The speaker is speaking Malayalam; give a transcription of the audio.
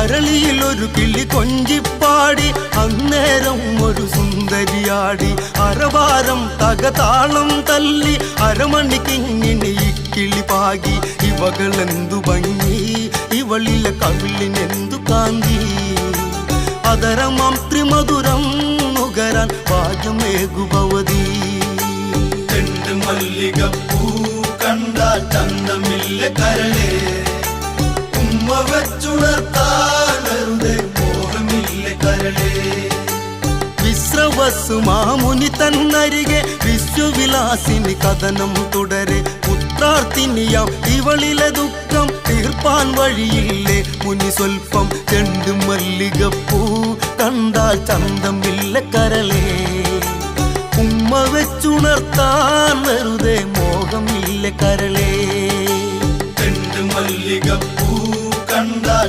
അരളിയിൽ ഒരു കിളി കൊഞ്ചിപ്പാടി അന്നേരം ഒരു സുന്ദരിയാടി അരവാരം തകതാളം തല്ലി അരമണിക്കിങ്ങിനെ ഇക്കിളി പാകി ഇവകളെന്തു ഭംഗി ഇവളിലെ കവിളിനെന്തു കാന്തി അതരമാം ത്രിമധുരം നുകരാൻ ഭാഗ്യമേകുഭവതി മല്ലികപ്പൂ കണ്ടാൽ ചന്തമില്ല കരളേ ഉമ്മ വെച്ചുണർത്താനരുതേ മോഹമില്ല കരളേ വിശ്രവസ്സു മാമുനി തന്നരികെ വിശ്വവിലാസിനി കഥനം തുടരെ പുത്രാർത്ഥിനിയാം ഇവളിലെ ദുഃഖം തീർപ്പാൻ വഴിയില്ലേ മുനി സ്വൽപ്പം ചെണ്ടു മല്ലികപ്പൂ കണ്ടാൽ ചന്തമില്ല കരളേ ഉമ്മ വെച്ചുണർത്താൻ വെറുതെ മോഹമില്ല കരളേ മല്ലികപ്പൂ കണ്ടാൽ